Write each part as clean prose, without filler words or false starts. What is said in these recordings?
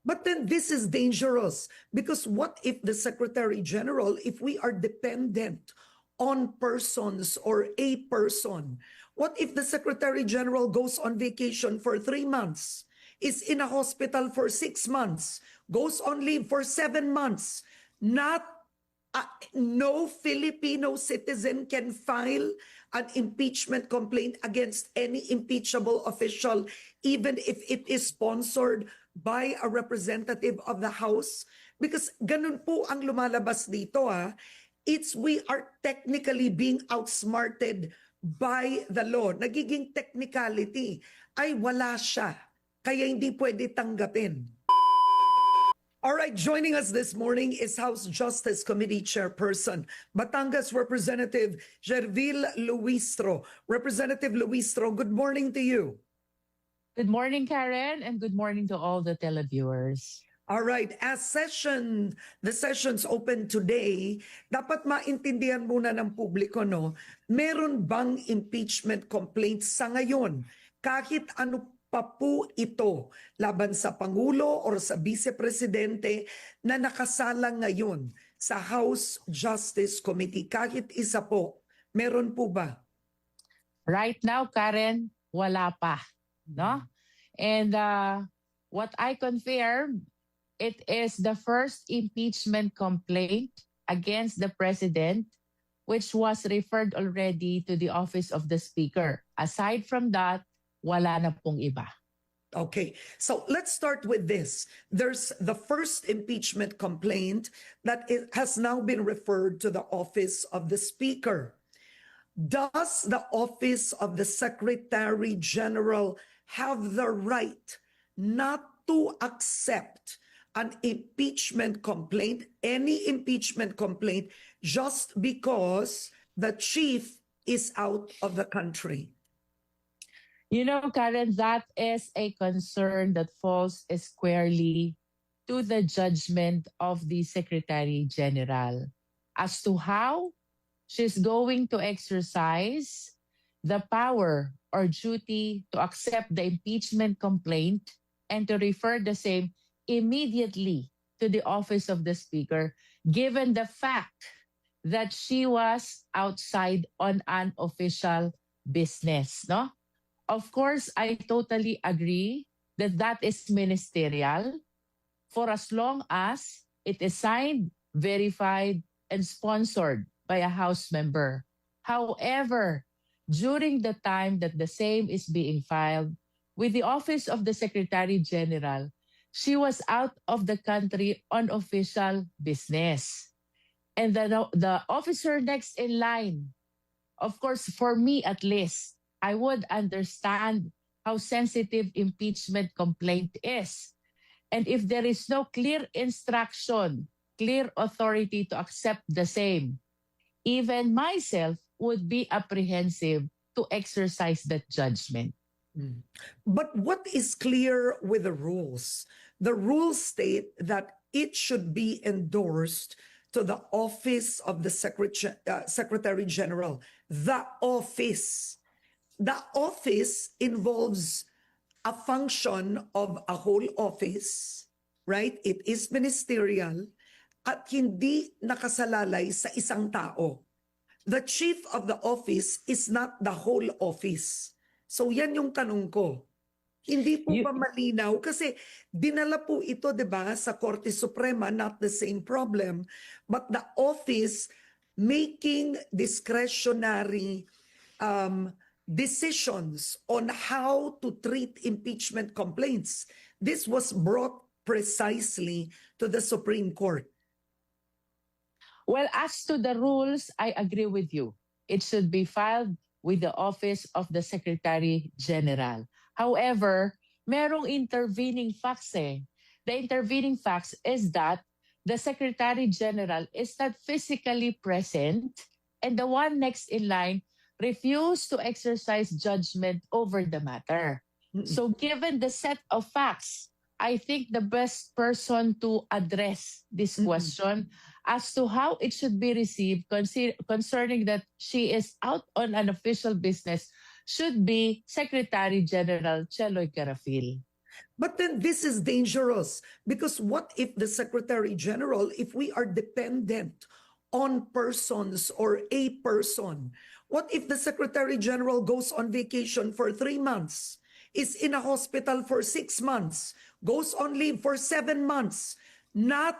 But then this is dangerous because what if the Secretary General, if we are dependent on persons or a person, what if the Secretary General goes on vacation for 3 months, is in a hospital for 6 months, goes on leave for 7 months, no Filipino citizen can file an impeachment complaint against any impeachable official, even if it is sponsored by a representative of the House? Because ganun po ang lumalabas dito ha. We are technically being outsmarted by the law. Nagiging technicality ay wala siya. Kaya hindi pwede tanggapin. All right, joining us this morning is House Justice Committee Chairperson, Batangas Representative Jervil Luistro. Representative Luistro, good morning to you. Good morning, Karen, and good morning to all the televiewers. All right, as the session's open today, dapat maintindihan muna ng publiko, no? Meron bang impeachment complaint sa ngayon? Kahit ano pa po ito laban sa Pangulo or sa Vice Presidente na nakasalang ngayon sa House Justice Committee? Kahit isa po, meron po ba? Right now, Karen, wala pa, no? And what I confirm, it is the first impeachment complaint against the President, which was referred already to the Office of the Speaker. Aside from that, wala na pong iba. Okay, so let's start with this. There's the first impeachment complaint that has now been referred to the Office of the Speaker. Does the Office of the Secretary General have the right not to accept an impeachment complaint, any impeachment complaint, just because the chief is out of the country? You know, Karen, that is a concern that falls squarely to the judgment of the Secretary General as to how she's going to exercise the power or duty to accept the impeachment complaint and to refer the same immediately to the Office of the Speaker, given the fact that she was outside on an official business, no? Of course, I totally agree that that is ministerial for as long as it is signed, verified, and sponsored by a House member. However, during the time that the same is being filed with the Office of the Secretary General, she was out of the country on official business. And the officer next in line, of course, for me at least, I would understand how sensitive impeachment complaint is. And if there is no clear instruction, clear authority to accept the same, even myself would be apprehensive to exercise that judgment. But what is clear with the rules? The rules state that it should be endorsed to the Office of the Secretary General. The office. The office involves a function of a whole office, right? It is ministerial at hindi nakasalalay sa isang tao. The chief of the office is not the whole office. So yan yung tanong ko. Hindi po ba malinaw? Kasi dinala po ito, di ba, sa Korte Suprema, not the same problem, but the office making discretionary decisions on how to treat impeachment complaints. This was brought precisely to the Supreme Court. Well, as to the rules, I agree with you. It should be filed with the Office of the Secretary General. However, merong intervening facts eh. The intervening facts is that the Secretary General is not physically present and the one next in line refused to exercise judgment over the matter. So given the set of facts, I think the best person to address this question as to how it should be received concerning that she is out on an official business should be Secretary General Cheloy Garafil. But then this is dangerous because what if the Secretary General, if we are dependent on persons or a person, what if the Secretary General goes on vacation for 3 months, is in a hospital for 6 months, goes on leave for 7 months, not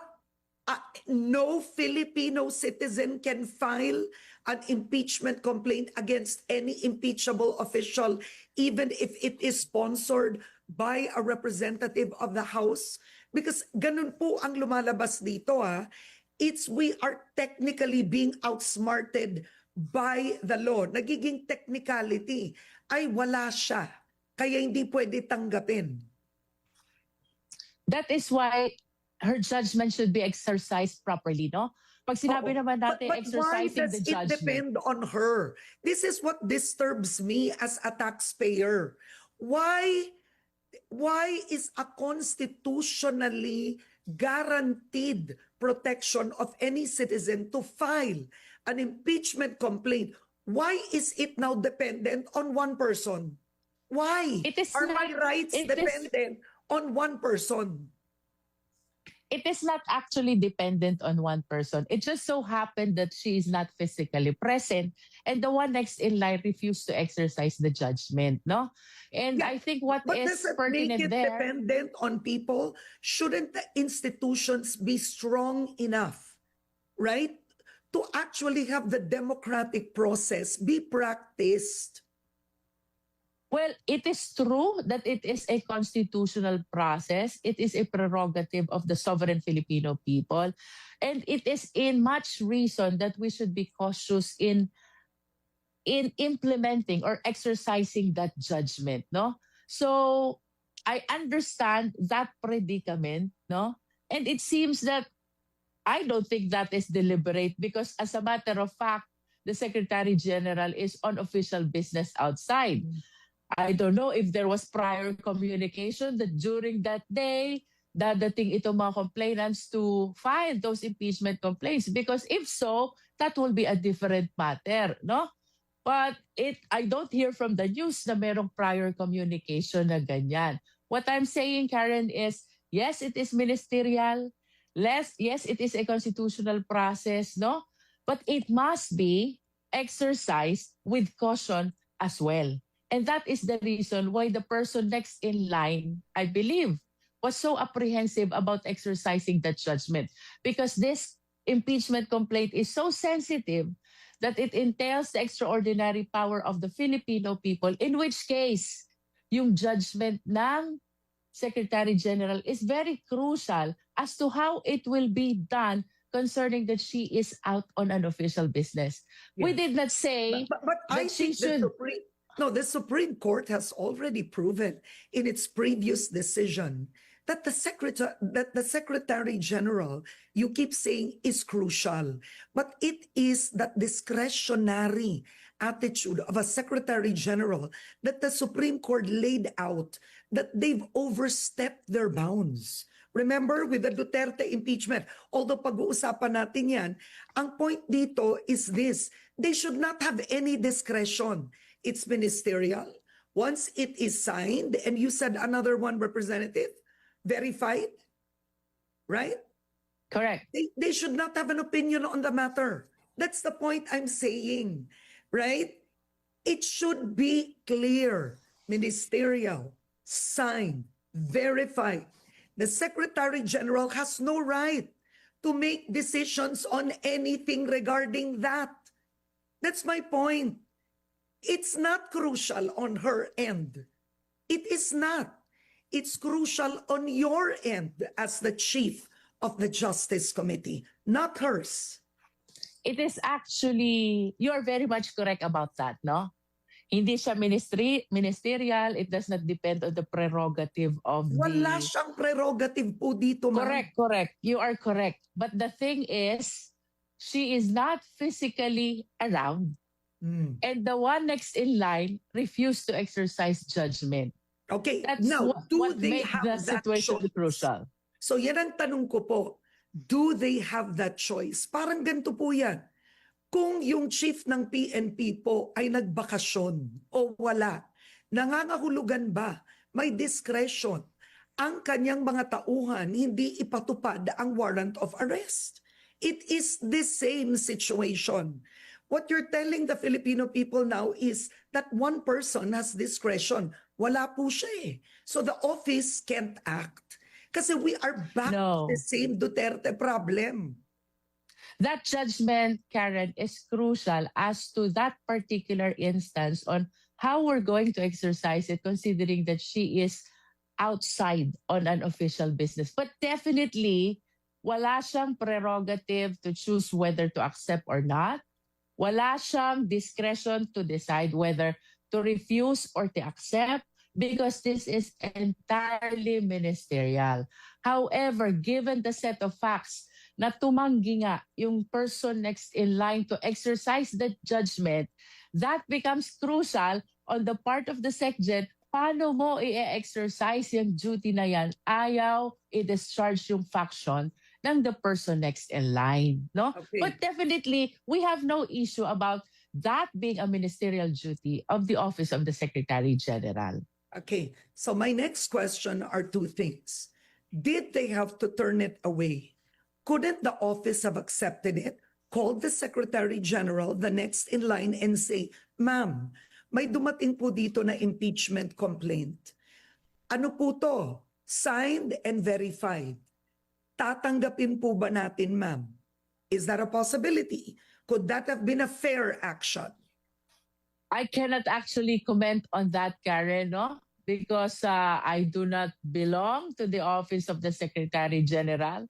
no Filipino citizen can file an impeachment complaint against any impeachable official, even if it is sponsored by a representative of the House? Because ganun po ang lumalabas dito ha. It's we are technically being outsmarted by the law. Nagiging technicality ay wala siya. Kaya hindi pwede tanggapin. That is why her judgment should be exercised properly, no? Pag sinabi Oo. naman natin But why exercising does the it judgment. depend on her? This is what disturbs me as a taxpayer. Why is a constitutionally guaranteed protection of any citizen to file an impeachment complaint? Why is it now dependent on one person? Why It is are not- my rights it is- dependent on one person? It is not actually dependent on one person. It just so happened that she is not physically present and the one next in line refused to exercise the judgment, no? And Yeah, I think what But is does it make pertinent it there, dependent on people? Shouldn't the institutions be strong enough, right, to actually have the democratic process be practiced? well, it is true that it is a constitutional process. It is a prerogative of the sovereign Filipino people. And it is in much reason that we should be cautious in implementing or exercising that judgment, no? So I understand that predicament, no? And it seems that I don't think that is deliberate because as a matter of fact, the Secretary General is on official business outside. I don't know if there was prior communication that during that day, dadating itong mga complainants to file those impeachment complaints. Because if so, that will be a different matter, no? But I don't hear from the news na merong prior communication na ganyan. What I'm saying, Karen, is yes, it is ministerial. Yes, it is a constitutional process, no? But it must be exercised with caution as well. And that is the reason why the person next in line, I believe, was so apprehensive about exercising that judgment. Because this impeachment complaint is so sensitive that it entails the extraordinary power of the Filipino people, in which case, yung judgment ng Secretary General is very crucial as to how it will be done concerning that she is out on an official business. We Yeah. did not say But I that she think the should. Supreme Court has already proven in its previous decision that the Secretary General, you keep saying, is crucial, but it is that discretionary attitude of a Secretary General that the Supreme Court laid out that they've overstepped their bounds. Remember with the Duterte impeachment, although pag-uusapan natin yan, ang point dito is this: they should not have any discretion. It's ministerial. Once it is signed, and you said another one, representative, verified, right? Correct. They should not have an opinion on the matter. That's the point I'm saying, right? It should be clear, ministerial, signed, verified. The Secretary General has no right to make decisions on anything regarding that. That's my point. It's not crucial on her end. It is not. It's crucial on your end as the chief of the Justice Committee, not hers. It is actually, you are very much correct about that, no? Hindi siya ministerial. It does not depend on the prerogative of Wala the... siyang prerogative po dito, ma'am. Correct. You are correct. But the thing is, she is not physically around. And the one next in line refused to exercise judgment. Okay, That's now, what they made have the that situation choice? crucial. So yan ang tanong ko po. Do they have that choice? Parang ganito po yan. Kung yung chief ng PNP po ay nagbakasyon o wala, nangangahulugan ba, may discretion ang kanyang mga tauhan hindi ipatupad ang warrant of arrest. It is the same situation. What you're telling the Filipino people now is that one person has discretion. Wala po siya eh. So the office can't act. Kasi we are back to the No. same Duterte problem. That judgment, Karen, is crucial as to that particular instance on how we're going to exercise it, considering that she is outside on an official business. But definitely, wala siyang prerogative to choose whether to accept or not. Wala siyang discretion to decide whether to refuse or to accept, because this is entirely ministerial. However, given the set of facts na tumanggi nga yung person next in line to exercise the judgment, that becomes crucial on the part of the SecGen. Paano mo i-exercise yung duty na yan? Ayaw i-discharge yung faction ng the person next in line, no? Okay. But definitely, we have no issue about that being a ministerial duty of the Office of the Secretary General. Okay, so my next question are two things. Did they have to turn it away? Couldn't the office have accepted it, called the Secretary General, the next in line, and say, "Ma'am, may dumating po dito na impeachment complaint. Ano po to? Signed and verified. Tatanggapin po ba natin, ma'am?" Is that a possibility? Could that have been a fair action? I cannot actually comment on that, Karen, no? Because I do not belong to the Office of the Secretary General.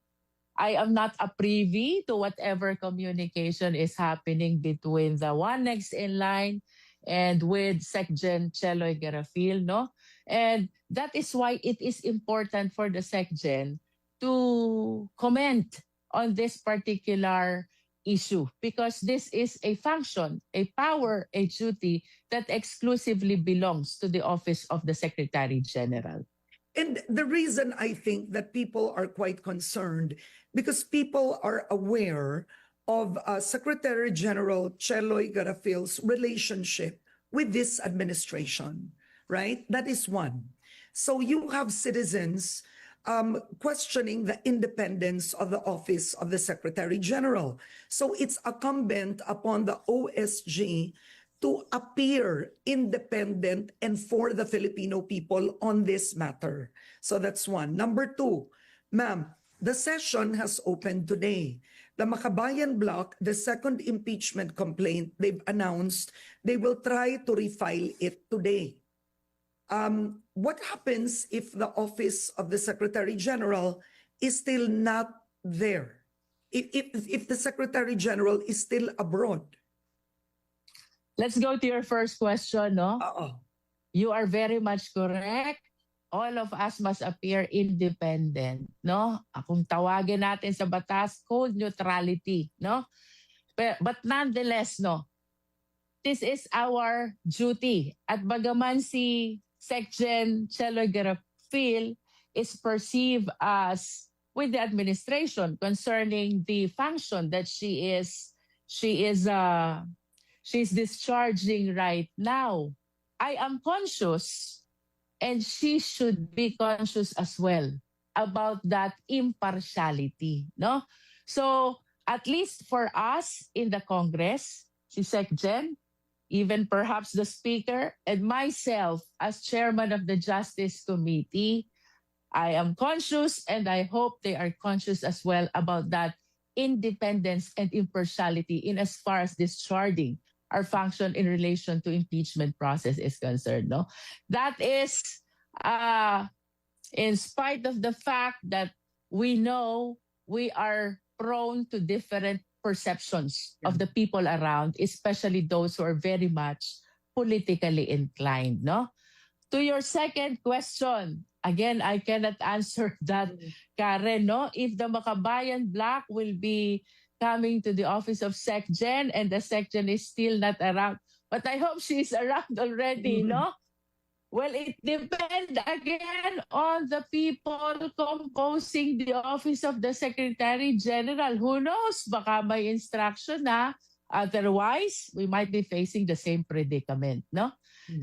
I am not a privy to whatever communication is happening between the one next in line and with SecGen Cheloy Garafil, no? And that is why it is important for the SecGen to comment on this particular issue, because this is a function, a power, a duty that exclusively belongs to the Office of the Secretary General. And the reason I think that people are quite concerned, because people are aware of Secretary General Cheloy Garafil's relationship with this administration, right? That is one. So you have citizens questioning the independence of the Office of the Secretary General. So it's incumbent upon the OSG to appear independent and for the Filipino people on this matter. So that's one. Number two, ma'am, the session has opened today. The Makabayan Bloc, the second impeachment complaint, they've announced they will try to refile it today. What happens if the Office of the Secretary General is still not there? If the Secretary General is still abroad? Let's go to your first question, no? You are very much correct. All of us must appear independent, no? Kung tawagin natin sa batas, code neutrality, no? But nonetheless, no, this is our duty. At bagaman si SecGen Cheloy Garafil is perceived as with the administration concerning the function that she's discharging right now, I am conscious, and she should be conscious as well about that impartiality, no? So at least for us in the Congress, si SecGen, even perhaps the Speaker, and myself as Chairman of the Justice Committee, I am conscious, and I hope they are conscious as well about that independence and impartiality in as far as discharging our function in relation to impeachment process is concerned. No, that is in spite of the fact that we know we are prone to different perceptions of the people around, especially those who are very much politically inclined. No, to your second question, again, I cannot answer that, Karen. No, if the Makabayan Bloc will be coming to the office of SecGen and the SecGen is still not around, but I hope she's around already. No. Well, it depends again on the people composing the Office of the Secretary General. Who knows? Baka may instruction na. Otherwise, we might be facing the same predicament, no?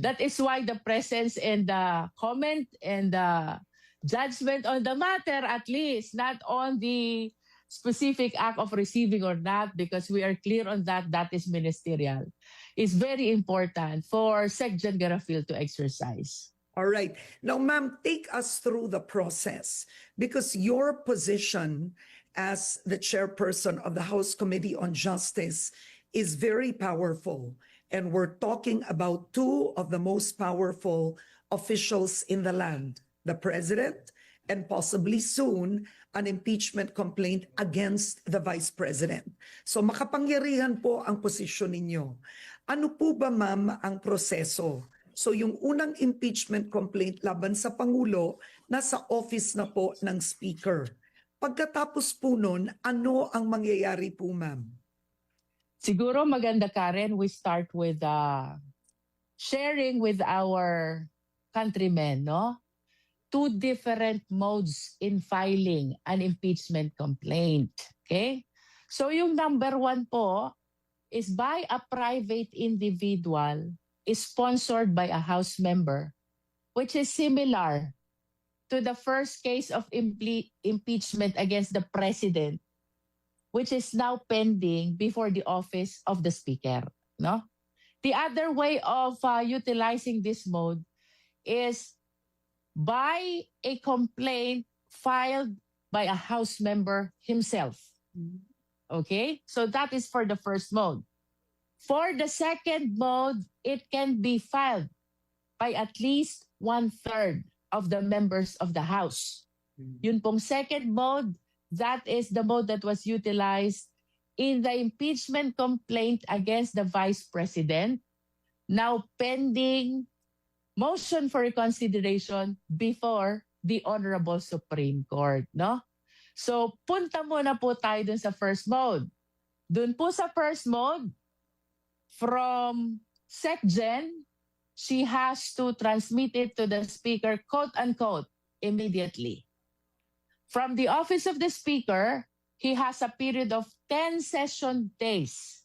That is why the presence and the comment and the judgment on the matter at least, not on the specific act of receiving or not, because we are clear on that, that is ministerial, is very important for Secgen Garafil to exercise. All right. Now, ma'am, take us through the process because your position as the chairperson of the House Committee on Justice is very powerful. And we're talking about two of the most powerful officials in the land, the president and possibly soon an impeachment complaint against the vice president. So makapangyarihan po ang posisyon ninyo. Ano po ba, ma'am, ang proseso? So yung unang impeachment complaint laban sa Pangulo, nasa office na po ng Speaker. Pagkatapos po nun, ano ang mangyayari po, ma'am? Siguro maganda, Karen, we start with sharing with our countrymen, no? Two different modes in filing an impeachment complaint. Okay? So yung number one po is by a private individual, is sponsored by a House member, which is similar to the first case of impeachment against the President, which is now pending before the office of the Speaker. No? The other way of utilizing this mode is by a complaint filed by a House member himself. Okay? So that is for the first mode. For the second mode, it can be filed by at least 1/3 of the members of the House. Yun pong second mode, that is the mode that was utilized in the impeachment complaint against the Vice President, now pending motion for reconsideration before the Honorable Supreme Court. No? So punta muna po tayo dun sa first mode. Dun po sa first mode, from SecGen, she has to transmit it to the Speaker, quote-unquote, immediately. From the office of the Speaker, he has a period of 10 session days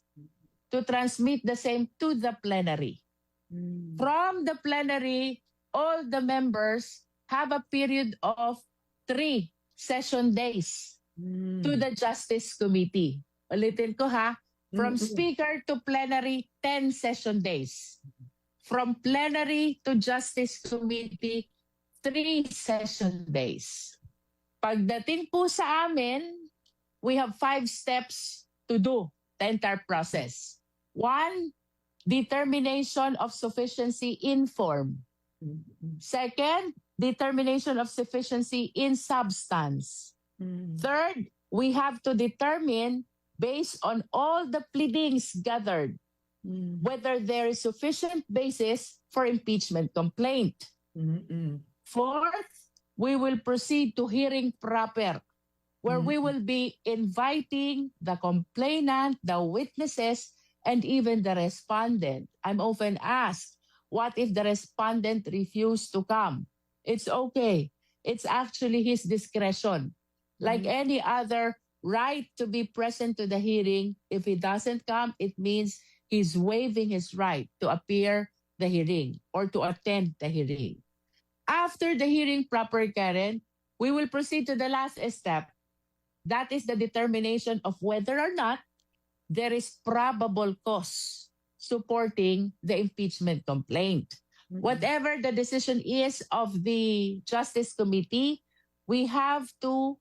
to transmit the same to the plenary. From the plenary, all the members have a period of 3 session days to the Justice Committee. Ulitin ko ha, from Speaker to plenary, 10 session days. From plenary to Justice Committee, 3 session days. Pagdating po sa amin, we have 5 steps to do the entire process. 1, determination of sufficiency in form. Second, determination of sufficiency in substance. Third, we have to determine, based on all the pleadings gathered, whether there is sufficient basis for impeachment complaint. Fourth, we will proceed to hearing proper, where we will be inviting the complainant, the witnesses, and even the respondent. I'm often asked, what if the respondent refused to come? It's okay. It's actually his discretion. Like any other right to be present to the hearing, if he doesn't come, it means he's waiving his right to appear the hearing or to attend the hearing. After the hearing proper, Karen, we will proceed to the last step. That is the determination of whether or not there is probable cause supporting the impeachment complaint. Whatever the decision is of the Justice Committee, we have to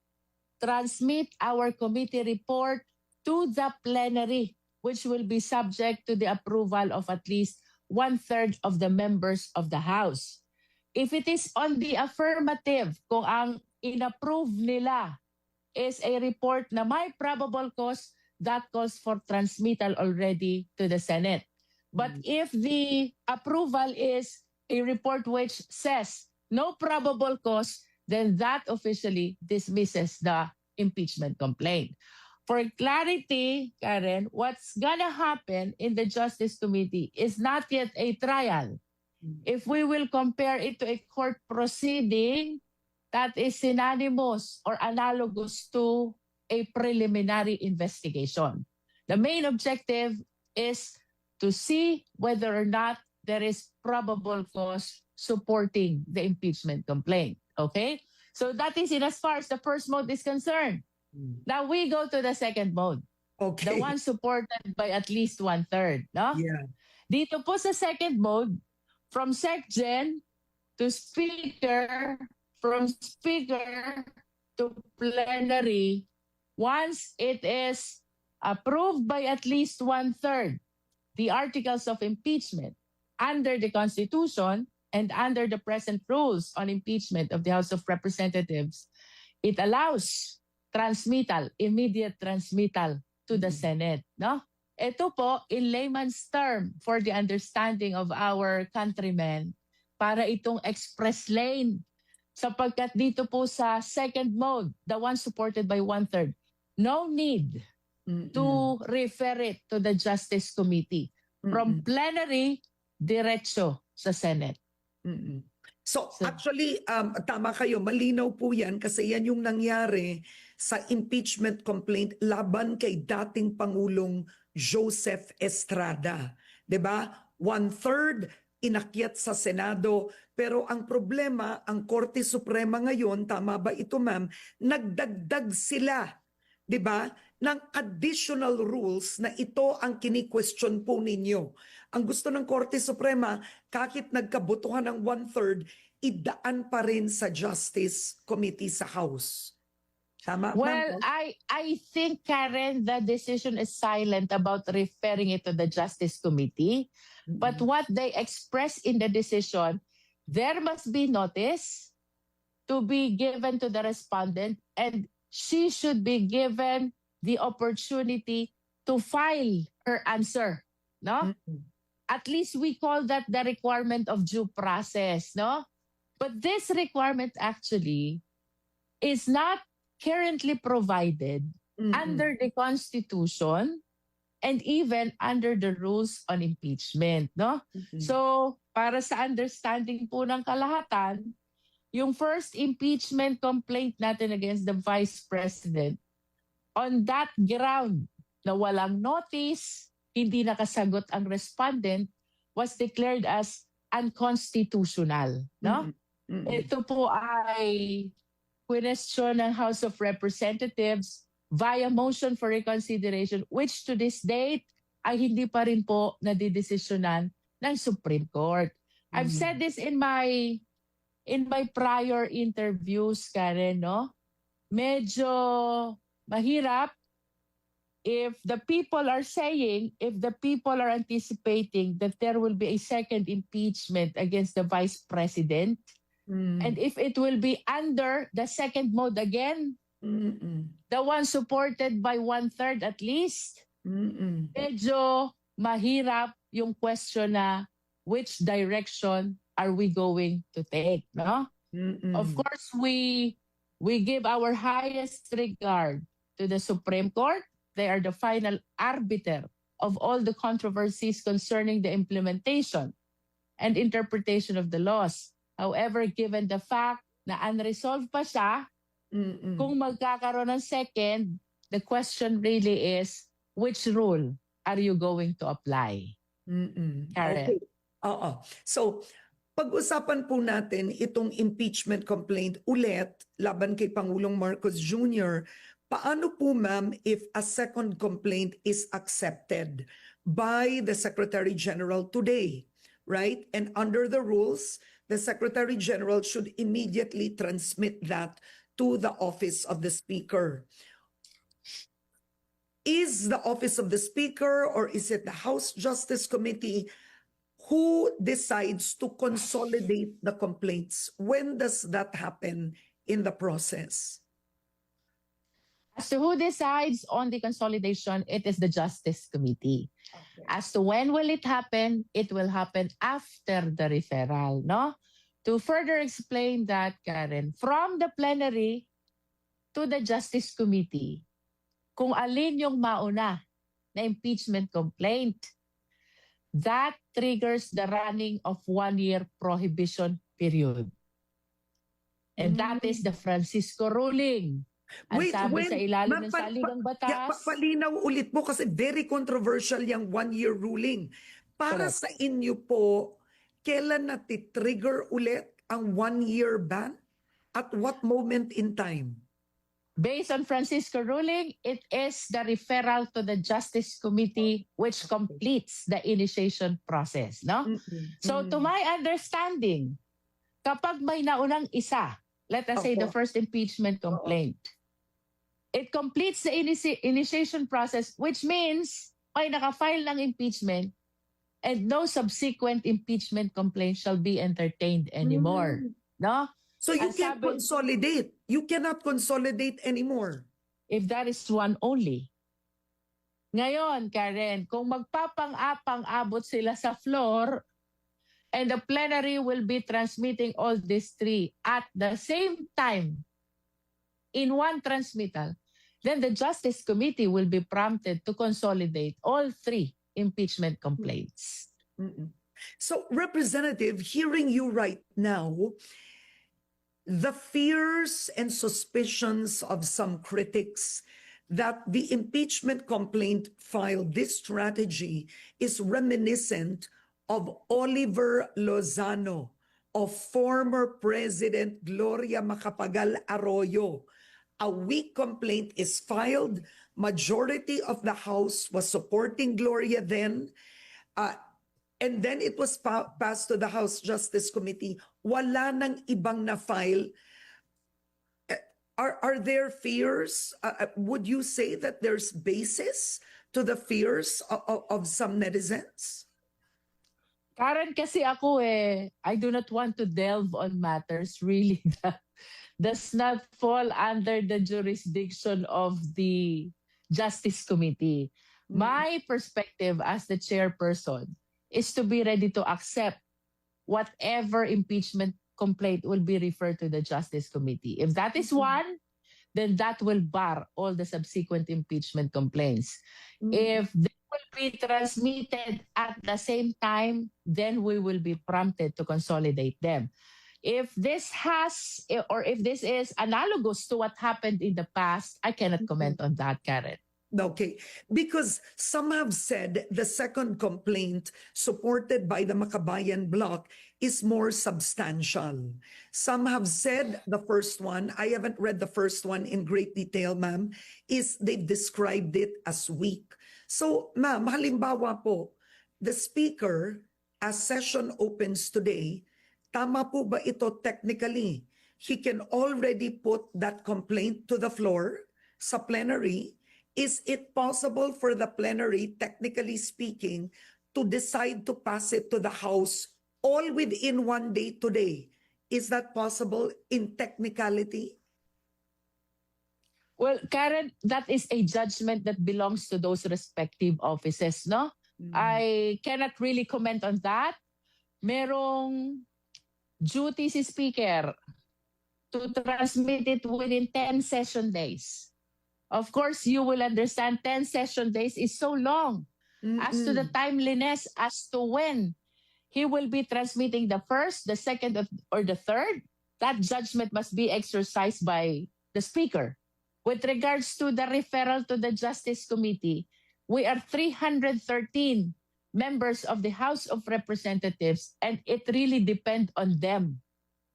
transmit our committee report to the plenary, which will be subject to the approval of at least 1/3 of the members of the House. If it is on the affirmative, kung ang inapprove nila is a report na may probable cause, that calls for transmittal already to the Senate. But if the approval is a report which says no probable cause, then that officially dismisses the impeachment complaint. For clarity, Karen, what's gonna happen in the Justice Committee is not yet a trial. If we will compare it to a court proceeding, that is synonymous or analogous to a preliminary investigation. The main objective is to see whether or not there is probable cause supporting the impeachment complaint. Okay? So that is in as far as the first mode is concerned. Now we go to the second mode. Okay. The one supported by at least 1/3. No? Yeah. Dito po sa second mode, from SecGen to Speaker, from Speaker to plenary, once it is approved by at least 1/3, the articles of impeachment under the Constitution and under the present rules on impeachment of the House of Representatives, it allows transmittal, immediate transmittal to the Senate. No? Ito po, in layman's term, for the understanding of our countrymen, para itong express lane. Sapagkat dito po sa second mode, the one supported by 1/3, no need to refer it to the Justice Committee. From plenary, diretso sa Senate. So actually, tama kayo, malinaw po yan kasi yan yung nangyari sa impeachment complaint laban kay dating Pangulong Joseph Estrada. 'Di ba? 1/3 inakyat sa Senado, pero ang problema, ang Korte Suprema ngayon, tama ba ito ma'am, nagdagdag sila, 'di ba, ng additional rules na ito ang kini-question po ninyo. Ang gusto ng Korte Suprema, kahit nagkabotohan ng 1/3, idaan pa rin sa Justice Committee sa House. Tama, Well, ma'am? I think, Karen, the decision is silent about referring it to the Justice Committee. But what they express in the decision, there must be notice to be given to the respondent, and she should be given the opportunity to file her answer. No? At least we call that the requirement of due process. No? But this requirement actually is not currently provided under the Constitution and even under the rules on impeachment. No? So, para sa understanding po ng kalahatan, yung first impeachment complaint natin against the Vice President, on that ground na walang notice, hindi nakasagot ang respondent, was declared as unconstitutional. No? Ito po ay question ng House of Representatives via motion for reconsideration, which to this date ay hindi pa rin po nadidesisyonan ng Supreme Court. I've said this in my prior interviews, Karen, no? Medyo mahirap if the people are saying, if the people are anticipating that there will be a second impeachment against the Vice President, and if it will be under the second mode again, the one supported by 1/3 at least, medyo mahirap yung question na which direction are we going to take, no? Of course, we give our highest regard to the Supreme Court. They are the final arbiter of all the controversies concerning the implementation and interpretation of the laws. However, given the fact na unresolved pa siya, kung magkakaroon ng second, the question really is, which rule are you going to apply? Karen. Okay. Oo. So, pag-usapan po natin itong impeachment complaint ulit laban kay Pangulong Marcos Jr. Paano po ma'am if a second complaint is accepted by the Secretary General today, right? And under the rules, the Secretary General should immediately transmit that to the Office of the Speaker. Is the Office of the Speaker or is it the House Justice Committee who decides to consolidate the complaints? When does that happen in the process? As to who decides on the consolidation, it is the Justice Committee. Okay. As to when will it will happen after the referral, no? To further explain that, Karen, from the plenary to the Justice Committee, kung alin yung mauna na impeachment complaint, that triggers the running of 1-year prohibition period. And that is the Francisco ruling. Ang sabi sa ilalim ng saligang batas. Palinaw ulit po kasi very controversial yung 1-year ruling. Para Correct. sa inyo po, kailan natitrigger ulit ang 1-year ban? At what moment in time? Based on Francisco ruling, it is the referral to the Justice Committee which completes the initiation process, no? So to my understanding, kapag may naunang isa, let us say the Opo. first impeachment complaint, it completes the initiation process, which means may nakafile ng impeachment and no subsequent impeachment complaint shall be entertained anymore. No? So you Ang can't sabi- consolidate. You cannot consolidate anymore. If that is one only. Ngayon, Karen, kung magpapang-apang-abot sila sa floor and the plenary will be transmitting all these three at the same time in one transmittal, then the Justice Committee will be prompted to consolidate all three impeachment complaints. So, Representative, hearing you right now, the fears and suspicions of some critics that the impeachment complaint filed, this strategy is reminiscent of Oliver Lozano, of former President Gloria Macapagal Arroyo. A weak complaint is filed. Majority of the House was supporting Gloria then. And then it was passed to the House Justice Committee. Wala nang ibang na-file. Are there fears? Would you say that there's basis to the fears of some netizens? Karen, kasi ako I do not want to delve on matters really that does not fall under the jurisdiction of the Justice Committee. My perspective as the chairperson is to be ready to accept whatever impeachment complaint will be referred to the Justice Committee. If that is one, then that will bar all the subsequent impeachment complaints. If they will be transmitted at the same time, then we will be prompted to consolidate them. If this is analogous to what happened in the past, I cannot comment on that, Karen. Okay, because some have said the second complaint supported by the Makabayan Bloc is more substantial. Some have said the first one, I haven't read the first one in great detail, ma'am, is they've described it as weak. So, ma'am, halimbawa po, the Speaker, as session opens today, tama po ba ito technically? He can already put that complaint to the floor sa plenary. Is it possible for the plenary, technically speaking, to decide to pass it to the House all within one day today? Is that possible in technicality? Well, Karen, that is a judgment that belongs to those respective offices, no? I cannot really comment on that. Merong duty si Speaker to transmit it within 10 session days. Of course, you will understand 10 session days is so long. As to the timeliness, as to when he will be transmitting the first, the second, or the third, that judgment must be exercised by the Speaker. With regards to the referral to the Justice Committee, we are 313 members of the House of Representatives, and it really depends on them,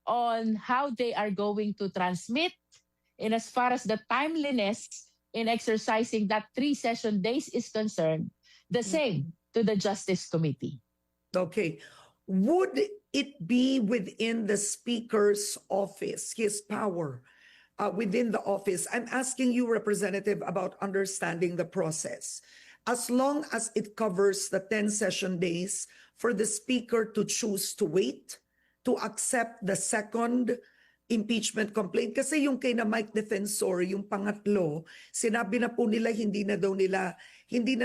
on how they are going to transmit, and as far as the timeliness in exercising that 3 session days is concerned, the same to the Justice Committee. Okay. Would it be within the Speaker's office, his power within the office? I'm asking you, Representative, about understanding the process. As long as it covers the 10 session days for the Speaker to choose to wait, to accept the second impeachment complaint. Kasi yung kay na Mike Defensor, yung pangatlo, sinabi na po nila hindi na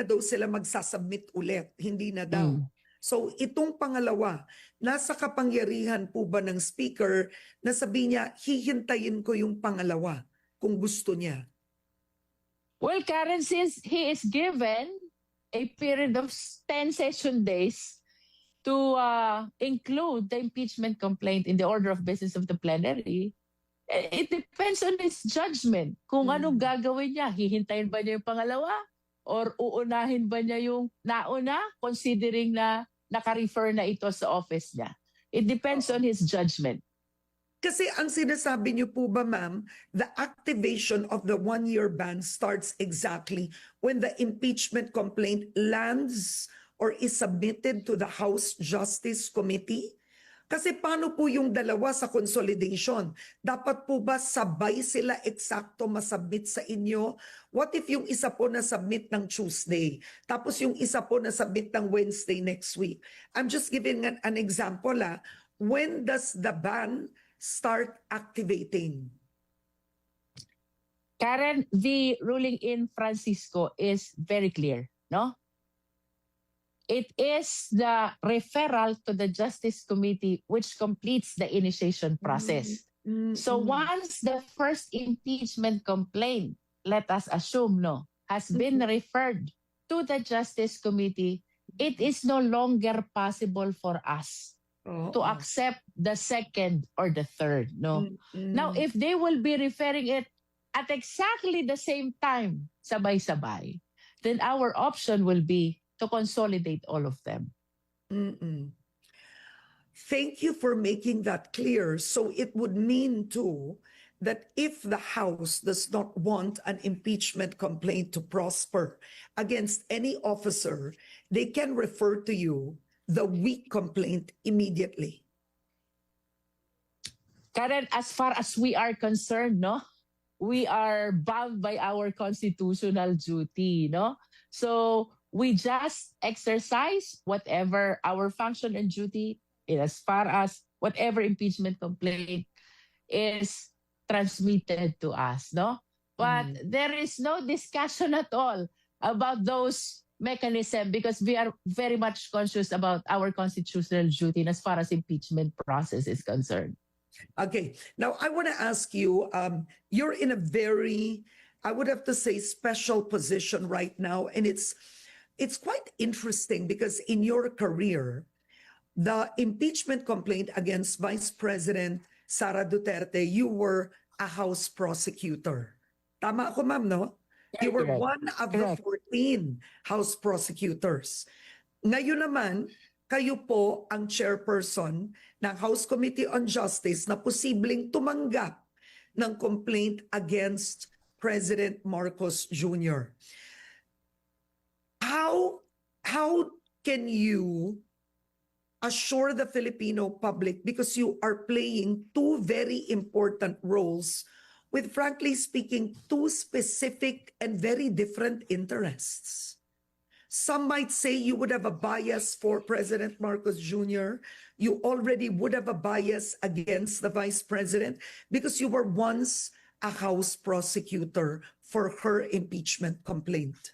daw sila magsasubmit ulit. Hindi na daw. So itong pangalawa, nasa kapangyarihan po ba ng Speaker na sabi niya, hihintayin ko yung pangalawa kung gusto niya? Well, Karen, since he is given a period of 10 session days to include the impeachment complaint in the order of business of the plenary, it depends on his judgment. Kung anong gagawin niya, hihintayin ba niya yung pangalawa? Or uunahin ba niya yung nauna, considering na naka-refer na ito sa office niya? It depends on his judgment. Kasi ang sinasabi niyo po ba, ma'am, the activation of the one-year ban starts exactly when the impeachment complaint lands or is submitted to the House Justice Committee? Kasi paano po yung dalawa sa consolidation? Dapat po ba sabay sila eksakto masubmit sa inyo? What if yung isa po na submit ng Tuesday, tapos yung isa po na submit ng Wednesday next week? I'm just giving an example. When does the ban start activating? Karen, the ruling in Francisco is very clear, no? It is the referral to the Justice Committee which completes the initiation process. So once the first impeachment complaint, let us assume, no, has been referred to the Justice Committee, it is no longer possible for us to accept the second or the third, no? Now, if they will be referring it at exactly the same time, sabay-sabay, then our option will be to consolidate all of them. Thank you for making that clear. So it would mean too that if the House does not want an impeachment complaint to prosper against any officer, they can refer to you the weak complaint immediately. Karen, as far as we are concerned, no, we are bound by our constitutional duty, no? So we just exercise whatever our function and duty in as far as whatever impeachment complaint is transmitted to us, no? But there is no discussion at all about those mechanisms because we are very much conscious about our constitutional duty as far as impeachment process is concerned. Okay, now I want to ask you, you're in a very, I would have to say, special position right now, and it's quite interesting because in your career, the impeachment complaint against Vice President Sara Duterte, you were a House prosecutor. Tama ako, ma'am, no? You were one of the 14 House prosecutors. Ngayon naman, kayo po ang chairperson ng House Committee on Justice na posibleng tumanggap ng complaint against President Marcos Jr. How can you assure the Filipino public, because you are playing two very important roles with, frankly speaking, two specific and very different interests? Some might say you would have a bias for President Marcos Jr. You already would have a bias against the Vice President because you were once a House prosecutor for her impeachment complaint.